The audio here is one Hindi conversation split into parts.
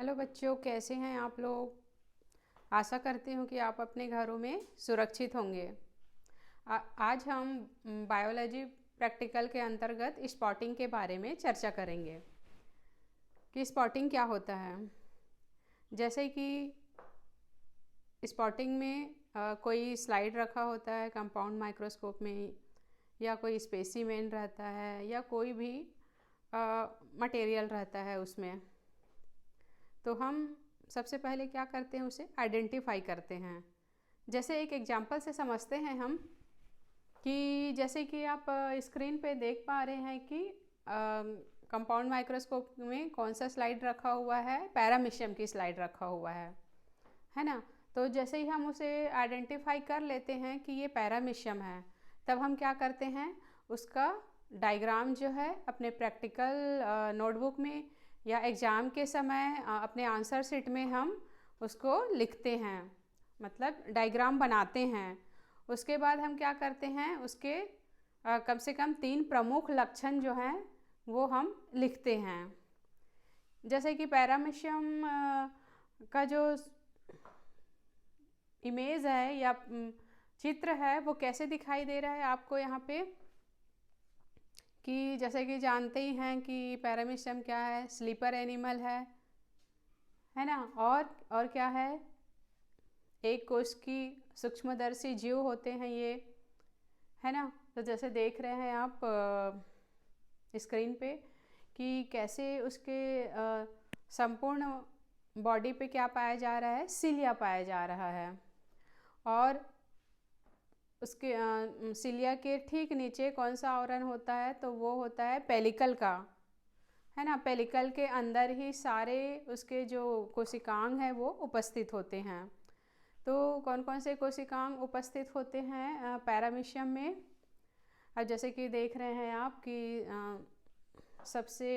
हेलो बच्चों, कैसे हैं आप लोग। आशा करती हूँ कि आप अपने घरों में सुरक्षित होंगे। आज हम बायोलॉजी प्रैक्टिकल के अंतर्गत स्पॉटिंग के बारे में चर्चा करेंगे कि स्पॉटिंग क्या होता है। जैसे कि स्पॉटिंग में कोई स्लाइड रखा होता है कंपाउंड माइक्रोस्कोप में, या कोई स्पेसिमेन रहता है, या कोई भी मटेरियल रहता है उसमें। तो हम सबसे पहले क्या करते हैं, उसे आइडेंटिफाई करते हैं। जैसे एक एग्जांपल से समझते हैं हम कि जैसे कि आप स्क्रीन पे देख पा रहे हैं कि कंपाउंड माइक्रोस्कोप में कौन सा स्लाइड रखा हुआ है, पैरामीशियम की स्लाइड रखा हुआ है ना। तो जैसे ही हम उसे आइडेंटिफाई कर लेते हैं कि ये पैरामीशियम है, तब हम क्या करते हैं, उसका डायग्राम जो है अपने प्रैक्टिकल नोटबुक में या एग्ज़ाम के समय अपने आंसर शीट में हम उसको लिखते हैं, मतलब डायग्राम बनाते हैं। उसके बाद हम क्या करते हैं, उसके कम से कम 3 प्रमुख लक्षण जो हैं वो हम लिखते हैं। जैसे कि पैरामीशियम का जो इमेज है या चित्र है वो कैसे दिखाई दे रहा है आपको यहाँ पे, कि जैसे कि जानते ही हैं कि पैरामीशियम क्या है, स्लीपर एनिमल है ना। और क्या है, एक कोश की सूक्ष्मदर्शी जीव होते हैं ये, है ना। तो जैसे देख रहे हैं आप स्क्रीन पे कि कैसे उसके संपूर्ण बॉडी पे क्या पाया जा रहा है, सिलिया पाया जा रहा है। और उसके सिलिया के ठीक नीचे कौन सा आवरण होता है, तो वो होता है पेलिकल का, है ना। पेलिकल के अंदर ही सारे उसके जो कोशिकांग हैं वो उपस्थित होते हैं। तो कौन कौन से कोशिकांग उपस्थित होते हैं पैरामीशियम में। अब जैसे कि देख रहे हैं आप कि सबसे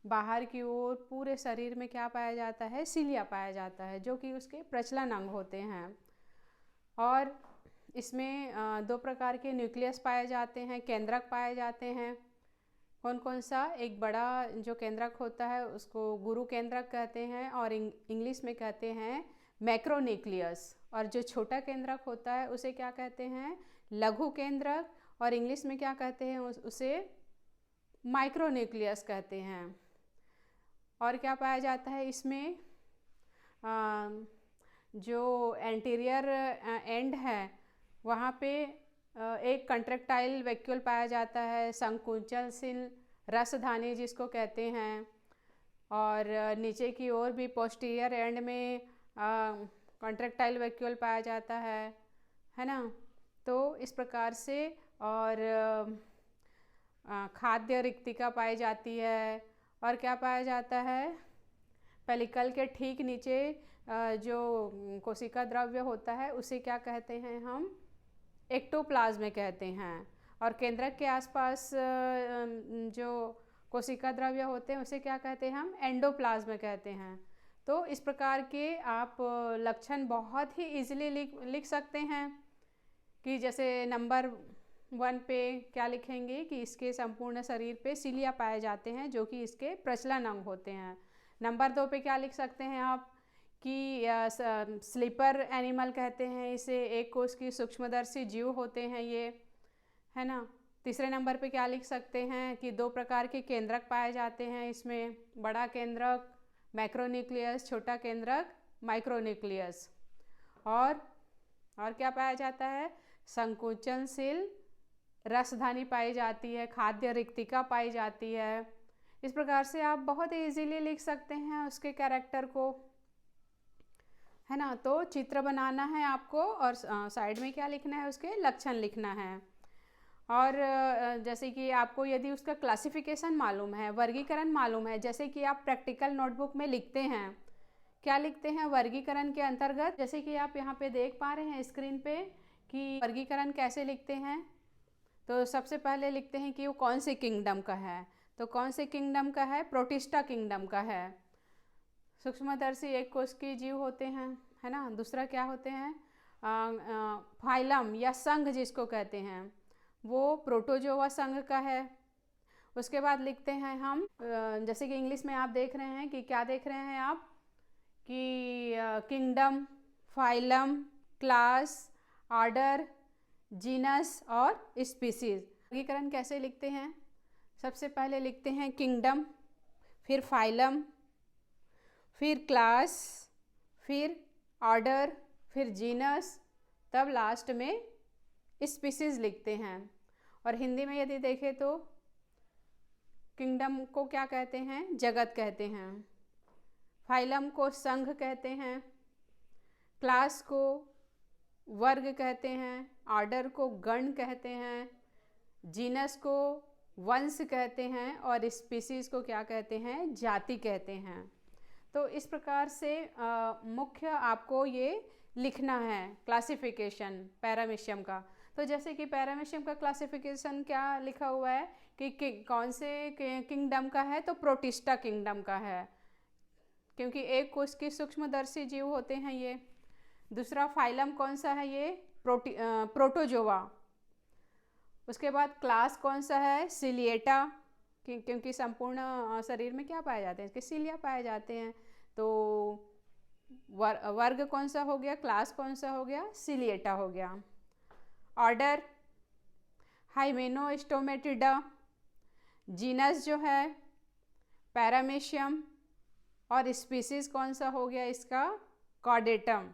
बाहर की ओर पूरे शरीर में क्या पाया जाता है, सिलिया पाया जाता है, जो कि उसके प्रचलन अंग होते हैं। और इसमें 2 प्रकार के न्यूक्लियस पाए जाते हैं, केंद्रक पाए जाते हैं। कौन कौन सा, एक बड़ा जो केंद्रक होता है उसको गुरु केंद्रक कहते हैं, और इंग्लिश में कहते हैं मैक्रोन्यूक्लियस। और जो छोटा केंद्रक होता है उसे क्या कहते हैं, लघु केंद्रक, और इंग्लिश में क्या कहते हैं, उसे माइक्रोन्यूक्लियस कहते हैं। और क्या पाया जाता है इसमें, जो एंटीरियर एंड है वहाँ पे एक कंट्रेक्टाइल वैक्यूल पाया जाता है, संकुचनशील रसधानी जिसको कहते हैं। और नीचे की ओर भी पोस्टीरियर एंड में कंट्रेक्टाइल वैक्यूल पाया जाता है ना। तो इस प्रकार से, और खाद्य रिक्तिका पाई जाती है। और क्या पाया जाता है, पेलिकल के ठीक नीचे जो कोशिका द्रव्य होता है उसे क्या कहते हैं हम, एक्टोप्लाज्म कहते हैं। और केंद्रक के आसपास जो कोशिका द्रव्य होते हैं उसे क्या कहते हैं हम, एंडोप्लाज्म कहते हैं। तो इस प्रकार के आप लक्षण बहुत ही इजीली लिख सकते हैं कि जैसे नंबर 1 पे क्या लिखेंगे कि इसके संपूर्ण शरीर पे सिलिया पाए जाते हैं, जो कि इसके प्रचलन अंग होते हैं। नंबर 2 पे क्या लिख सकते हैं आप कि स्लीपर एनिमल कहते हैं इसे, एक कोश की सूक्ष्मदर्शी जीव होते हैं ये, है ना। तीसरे नंबर पे क्या लिख सकते हैं कि 2 प्रकार के केंद्रक पाए जाते हैं इसमें, बड़ा केंद्रक मैक्रोन्यूक्लियस, छोटा केंद्रक माइक्रोन्यूक्लियस। और क्या पाया जाता है, संकुचनशील रसधानी पाई जाती है, खाद्य रिक्तिका पाई जाती है। इस प्रकार से आप बहुत इजीली लिख सकते हैं उसके कैरेक्टर को, है ना। तो चित्र बनाना है आपको और साइड में क्या लिखना है, उसके लक्षण लिखना है। और जैसे कि आपको यदि उसका क्लासिफिकेशन मालूम है, वर्गीकरण मालूम है, जैसे कि आप प्रैक्टिकल नोटबुक में लिखते हैं, क्या लिखते हैं वर्गीकरण के अंतर्गत, जैसे कि आप यहाँ पे देख पा रहे हैं स्क्रीन पे कि वर्गीकरण कैसे लिखते हैं। तो सबसे पहले लिखते हैं कि वो कौन से किंगडम का है, तो कौन से किंगडम का है, प्रोटिस्टा किंगडम का है। सूक्ष्मदर्शी एक कोश की जीव होते हैं, है ना। दूसरा क्या होते हैं, फाइलम या संघ जिसको कहते हैं, वो प्रोटोजोआ संघ का है। उसके बाद लिखते हैं हम जैसे कि इंग्लिश में आप देख रहे हैं कि क्या देख रहे हैं आप, kingdom, phylum, class, order, genus और स्पीसीज। वर्गीकरण कैसे लिखते हैं? सबसे पहले लिखते हैं किंगडम, फिर फाइलम, फिर क्लास, फिर ऑर्डर, फिर जीनस, तब लास्ट में स्पीसीज लिखते हैं। और हिंदी में यदि देखें तो किंगडम को क्या कहते हैं? जगत कहते हैं। फाइलम को संघ कहते हैं। क्लास को वर्ग कहते हैं। ऑर्डर को गण कहते हैं। जीनस को वंश कहते हैं। और स्पीसीज को क्या कहते हैं? जाति कहते हैं। तो इस प्रकार से मुख्य आपको ये लिखना है क्लासिफिकेशन पैरामीशियम का। तो जैसे कि पैरामीशियम का क्लासिफिकेशन क्या लिखा हुआ है कि कौन से किंगडम का है, तो प्रोटिस्टा किंगडम का है, क्योंकि एक कोष की सूक्ष्मदर्शी जीव होते हैं ये। दूसरा फाइलम कौन सा है? ये प्रोटोजोआ। उसके बाद क्लास कौन सा है? सिलिएटा, क्योंकि संपूर्ण शरीर में क्या पाए जाते हैं? इसके सिलिया पाए जाते हैं। तो वर्ग कौन सा हो गया? क्लास कौन सा हो गया? सिलिएटा हो गया। ऑर्डर हाइमेनोस्टोमेटिडा। जीनस जो है पैरामीशियम। और स्पीसीज कौन सा हो गया इसका? कॉर्डेटम।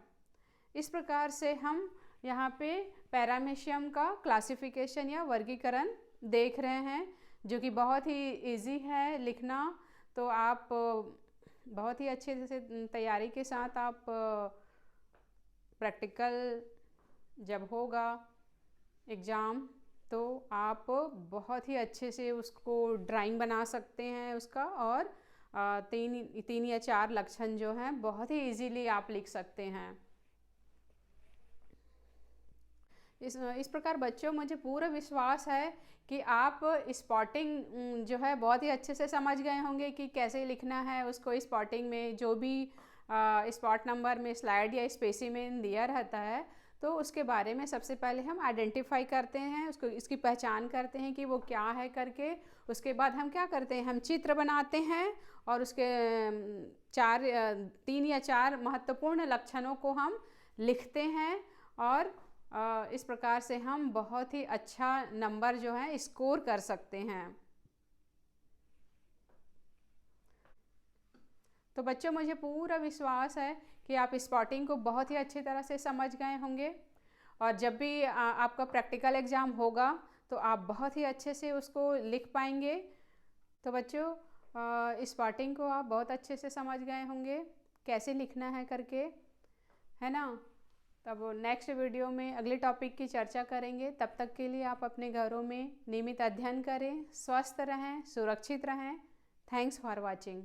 इस प्रकार से हम यहाँ पे पैरामीशियम का क्लासिफिकेशन या वर्गीकरण देख रहे हैं, जो कि बहुत ही इजी है लिखना। तो आप बहुत ही अच्छे से तैयारी के साथ आप प्रैक्टिकल जब होगा एग्ज़ाम, तो आप बहुत ही अच्छे से उसको ड्राइंग बना सकते हैं उसका। और तीन या चार लक्षण जो हैं बहुत ही इजीली आप लिख सकते हैं। इस प्रकार बच्चों, मुझे पूरा विश्वास है कि आप स्पॉटिंग जो है बहुत ही अच्छे से समझ गए होंगे कि कैसे लिखना है उसको। स्पॉटिंग में जो भी स्पॉट नंबर में स्लाइड या स्पेसिमेन दिया रहता है, तो उसके बारे में सबसे पहले हम आइडेंटिफाई करते हैं उसको, इसकी पहचान करते हैं कि वो क्या है करके। उसके बाद हम क्या करते हैं? हम चित्र बनाते हैं और उसके 3 या 4 महत्वपूर्ण लक्षणों को हम लिखते हैं। और इस प्रकार से हम बहुत ही अच्छा नंबर जो है स्कोर कर सकते हैं। तो बच्चों, मुझे पूरा विश्वास है कि आप स्पॉटिंग को बहुत ही अच्छी तरह से समझ गए होंगे। और जब भी आपका प्रैक्टिकल एग्ज़ाम होगा, तो आप बहुत ही अच्छे से उसको लिख पाएंगे। तो बच्चों, स्पॉटिंग को आप बहुत अच्छे से समझ गए होंगे कैसे लिखना है करके, है ना। तब नेक्स्ट वीडियो में अगले टॉपिक की चर्चा करेंगे। तब तक के लिए आप अपने घरों में नियमित अध्ययन करें, स्वस्थ रहें, सुरक्षित रहें। Thanks for watching.